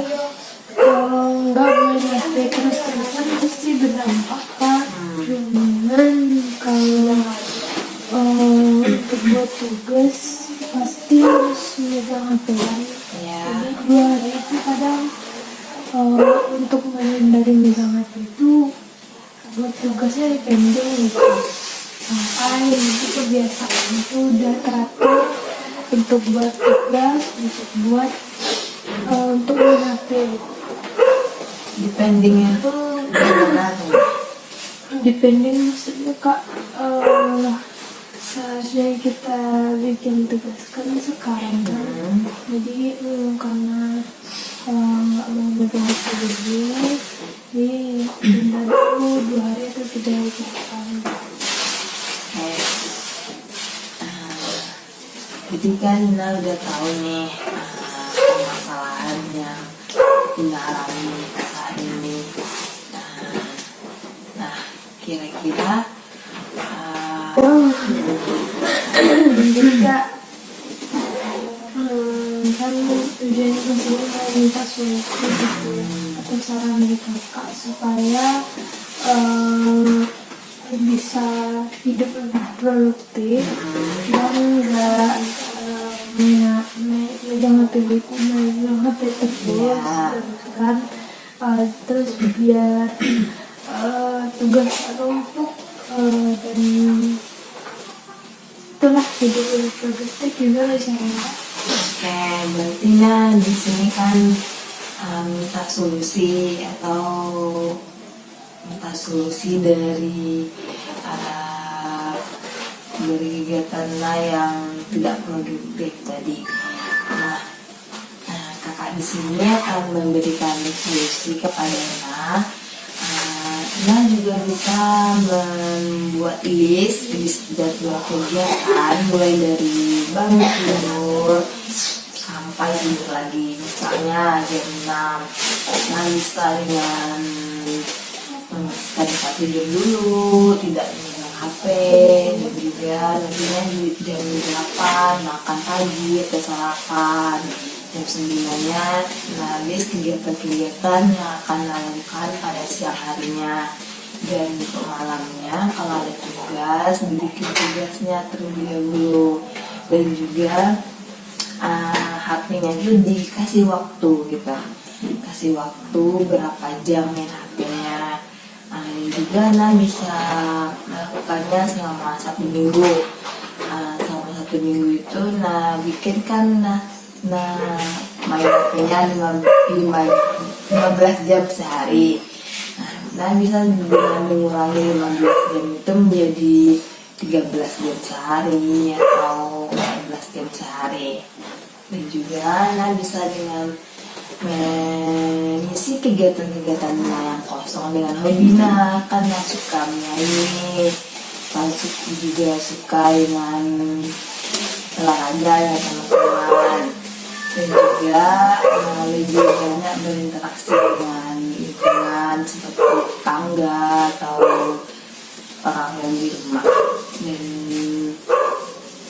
Kalau nggak main HP terus-terusan pasti berdampak Kak. Cuman kalau untuk buat tugas pasti harus megang HP kan. Ya. Jadi 2 hari itu kadang untuk menghindari megang HP itu buat tugasnya dipending gitu. Sampai itu kebiasaan itu udah teratur untuk buat tugas, untuk main HP. Dependingnya tuh gimana tuh? Depending maksudnya Kak, seharusnya kita bikin tugas kan sekarang kan. Jadi karena nggak mau megang HP dulu, jadi tunda dulu 2 hari atau 3 hari ke depan. Jadi kan Nina udah tahu nih permasalahan yang Nina alami saat ini. Nah kira-kira juga kan tujuannya kesini minta solusi gitu atau saran dari kakak supaya bisa hidup lebih produktif dan nggak megang HP buku, megang HP terus kan. Terus biar tugas numpuk dan itulah hidup lebih produktif juga caranya. Oke, berarti di sini kan minta solusi dari kegiatan yang tidak produktif tadi. Nah, kakak di sini akan memberikan solusi kepada Nah juga bisa membuat list jadwal kegiatan mulai dari bangun tidur sampai tidur lagi. Misalnya jam 6, nah bisa dengan membersihkan tempat tidur dulu, tidak memegang HP, dan juga nantinya di jam 8 makan pagi atau sarapan. Jam 9-nya list kegiatan-kegiatan yang akan dilakukan pada siang harinya. Dan untuk malamnya kalau ada tugas, bikin tugasnya terlebih dahulu. Dan juga HP-nya itu dikasih waktu gitu. Kasih waktu berapa jam main HP-nya. Juga bisa melakukannya selama 1 minggu. Selama 1 minggu itu bikin kan main HP-nya 15 jam sehari. Nah bisa dengan mengurangi 15 jam itu menjadi 13 jam sehari atau 14 jam sehari. Dan juga bisa dengan mengisi kegiatan-kegiatan yang kosong dengan hobi. Nah kan yang suka menyanyi, kan juga suka dengan olahraga ya teman-teman, dan juga lebih banyak berinteraksi dengan lingkungan seperti tetangga atau orang yang di rumah. Dan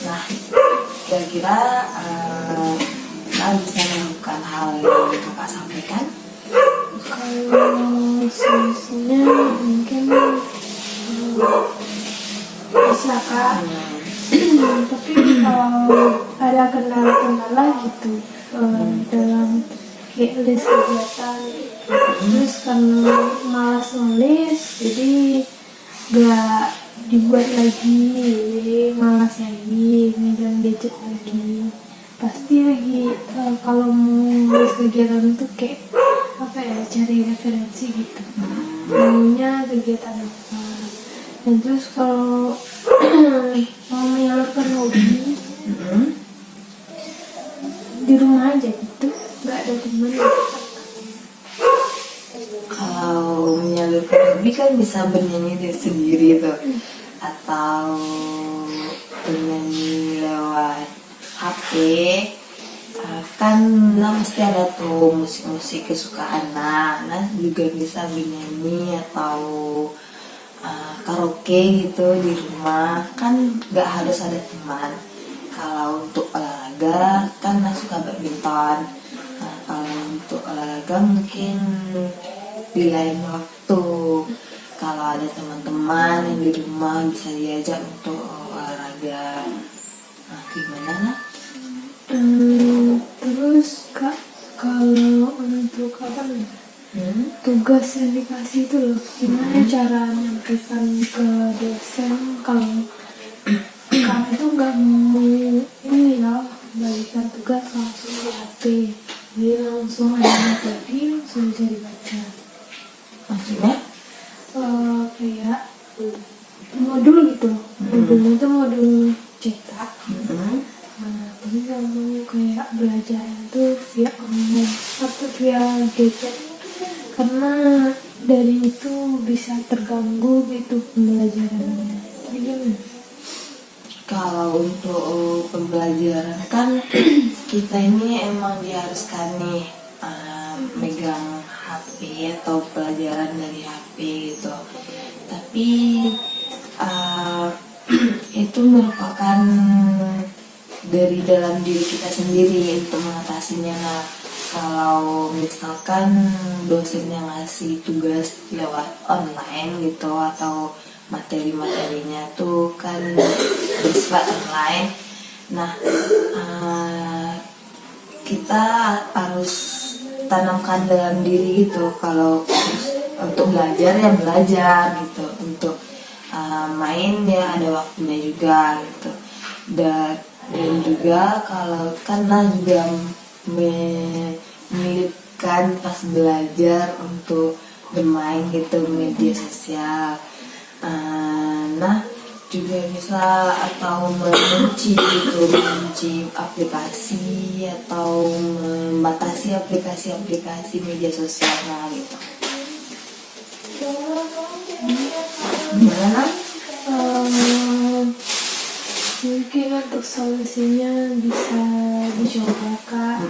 nah kira-kira bisa menemukan hal yang kakak sampaikan. Kalau solusinya mungkin bisa kak. Tapi kalau ada kendala-kendala gitu dalam kayak list kegiatan, terus karena malas nulis jadi gak dibuat lagi, jadi malas lagi megang gadget lagi. Pasti lagi kalau mau nulis kegiatan tuh kayak apa ya, cari referensi gitu, maunya kegiatan apa. Dan terus kalau mau menyalurkan hobi di rumah aja gitu, nggak ada teman. Kalau menyalurkan hobi kan bisa bernyanyi sendiri tuh, atau bernyanyi lewat HP. Kan mesti ada tuh musik-musik kesukaan. Nah juga bisa bernyanyi atau karaoke gitu di rumah, kan gak harus ada teman. Kalau untuk olahraga kan suka badminton. Kalau untuk olahraga mungkin di lain waktu, kalau ada teman-teman yang di rumah bisa diajak untuk olahraga. Gimana lah? Terus kak, kalau untuk apa nih? Tugas yang dikasih itu loh, gimana cara menyampaikan ke dosen kalau kamu itu nggak mau ini loh, balikan tugas langsung di HP, jadi langsung ada materi langsung bisa dibaca. Maksudnya? Kayak modul gitu, modulnya itu modul cetak. Tapi kamu kayak belajar itu via online atau via gadget, karena dari itu bisa terganggu gitu pembelajarannya. Gimana? Kalau untuk pembelajaran kan kita ini emang diharuskan nih megang HP atau pelajaran dari HP gitu. Tapi itu merupakan dari dalam diri kita sendiri untuk mengatasinya. Nah, kalau misalkan dosennya ngasih tugas lewat online gitu atau materi-materinya tuh kan bersifat online, nah kita harus tanamkan dalam diri gitu, kalau untuk belajar ya belajar gitu, untuk main ya ada waktunya juga gitu. Dan juga kalau karena juga menyelipkan pas belajar untuk bermain gitu media sosial. Nah juga bisa atau mengunci aplikasi atau membatasi aplikasi media sosial gitu. Gimana? Mungkin untuk solusinya bisa dicoba kak.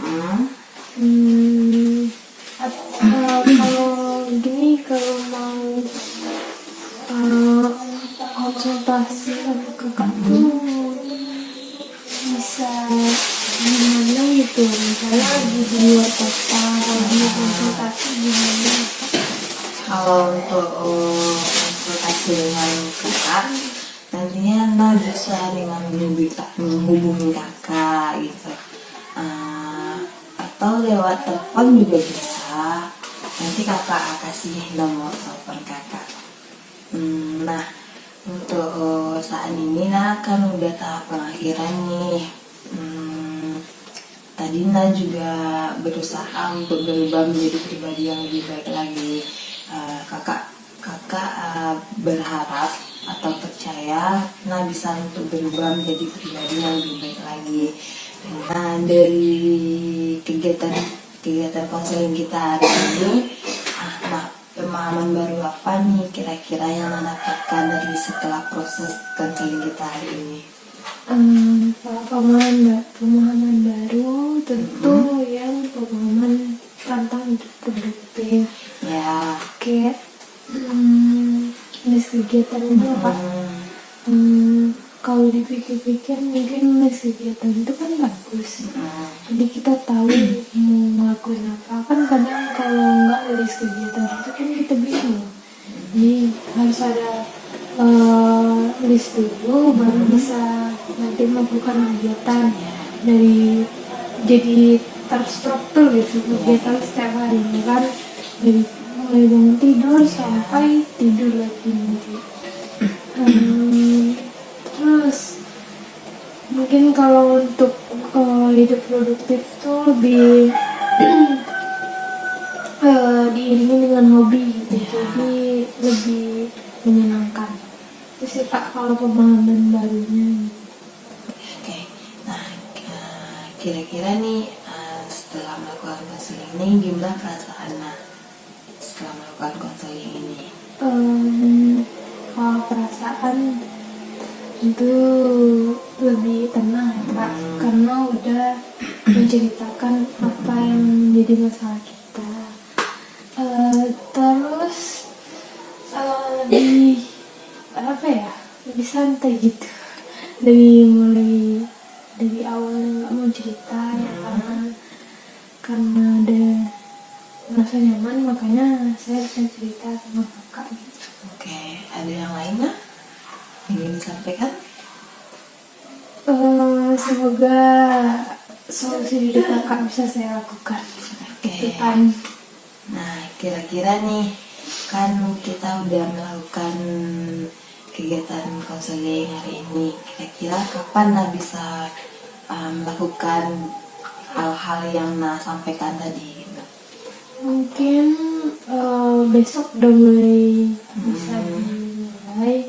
Kalau gini, kalau mau konsultasi sama kakak tuh bisa gimana gitu, misalnya lagi di luar kota, kalau mau konsultasi gimana? Kalau untuk konsultasi dengan kakak, nantinya bisa dengan menghubungi kakak gitu, atau lewat telepon juga bisa. Nanti kakak kasih nomor telepon kakak. Nah untuk saat ini kan udah tahap pengakhiran nih. Tadi juga berusaha untuk berubah menjadi pribadi yang lebih baik lagi. Kakak berharap atau percaya bisa untuk berubah menjadi pribadi yang lebih baik lagi. Nah dari kegiatan kegiatan konseling kita hari ini. Nah, pemahaman baru apa nih kira-kira yang Nana dapatkan dari setelah proses konseling kita hari ini? Kalau pemahaman baru tentu yang pemahaman tentang hidup produktif. Ya. Kayak list kegiatan itu apa? Kalau dipikir-pikir mungkin list kegiatan itu kan bagus. Jadi kita tahu mau ngelakuin apa. Kan kadang kalau nggak list kegiatan itu kan kita bingung. Jadi harus ada list dulu baru bisa nanti melakukan kegiatan dari jadi terstruktur gitu kegiatan setiap hari kan, dari mulai bangun tidur sampai tidur lagi nanti. Terus mungkin kalau untuk hidup produktif tuh lebih diiringi dengan hobi gitu, jadi lebih menyenangkan. Itu sih Kak kalau pemahaman barunya. Oke. Nah, kira-kira nih setelah melakukan konseling ini gimana perasaan setelah melakukan konseling ini? Kalau perasaan itu lebih tenang ya Kak, karena udah menceritakan apa yang menjadi masalah kita. Terus lebih apa ya, lebih santai gitu, lebih mulai dari awalnya nggak mau cerita ya, karena ada merasa nyaman makanya saya bisa cerita sama kakak gitu. Oke, ada yang lain nggak ingin disampaikan? Semoga solusi hidup kakak bisa saya lakukan ke depan. Nah, kira-kira nih kan kita udah melakukan kegiatan konseling hari ini. Kira-kira kapan bisa melakukan hal-hal yang sampaikan tadi gitu? Mungkin besok udah mulai bisa dimulai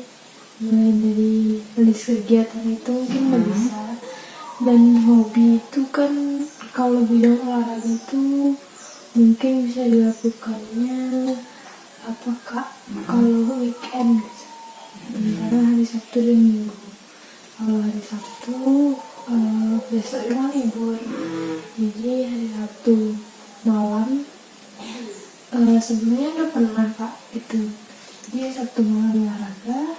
dari list kegiatan itu mungkin udah bisa. Dan hobi itu kan kalau bidang olahraga itu mungkin bisa dilakukannya apa Kak, kalau weekend gitu. Karena hari Sabtu dan Minggu. Kalau hari Sabtu besok itu kan libur, jadi hari Sabtu malam sebelumnya udah pernah Kak itu. Jadi Sabtu malam olahraga,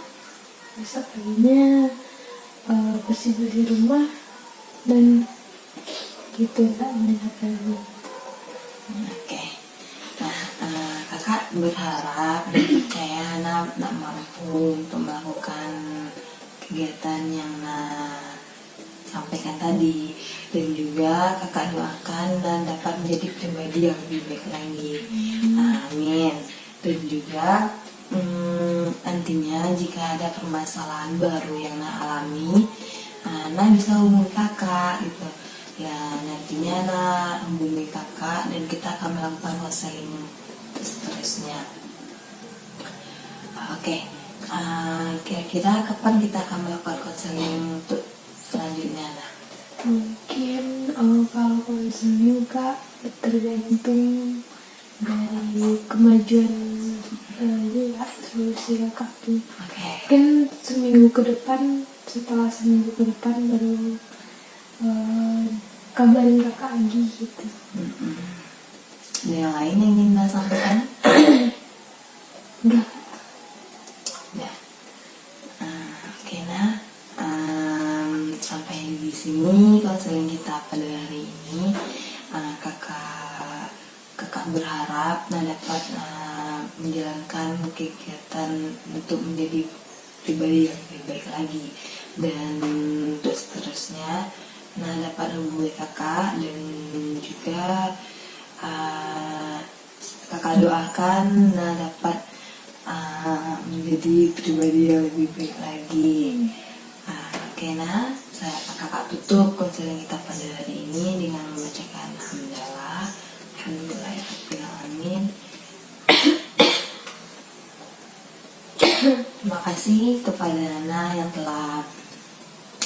besok paginya bersih-bersih rumah dan gitu, tak melihat lagi. Oke. Nah, kakak berharap dan percaya nak mampu untuk melakukan kegiatan yang sampaikan tadi, dan juga kakak doakan dan dapat menjadi pribadi yang lebih baik lagi. Amin. Dan juga nantinya jika ada permasalahan baru yang alami, bisa hubungi kakak gitu ya. Nantinya hubungi kakak dan kita akan melakukan konseling seterusnya. Oke. Kira-kira kapan kita akan melakukan konseling untuk selanjutnya? Mungkin kalau konseling Kak tergantung dari kemajuan solusi kakak tuh. Mungkin seminggu ke depan, setelah seminggu ke depan baru kabarin kakak lagi gitu. Ada yang lain yang ingin Nana sampaikan? Enggak. Ya. Oke sampai di sini konseling kita pada hari ini. Kakak berharap dapat menjalankan kegiatan untuk menjadi pribadi yang lebih baik lagi, dan untuk seterusnya dapat hubungi kakak, dan juga kakak doakan dapat menjadi pribadi yang lebih baik lagi. Oke, kakak tutup konseling kita pada hari ini dengan membacakan Alhamdulillahirrahmanirrahim. Terima kasih kepada Nana yang telah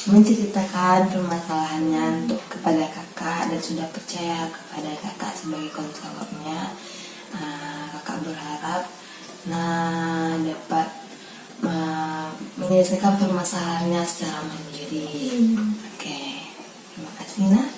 menceritakan permasalahannya kepada kakak kakak dan sudah percaya kepada kakak sebagai konselornya. Kakak berharap dapat menyelesaikan permasalahannya secara mandiri. Oke, terima kasih, Nah.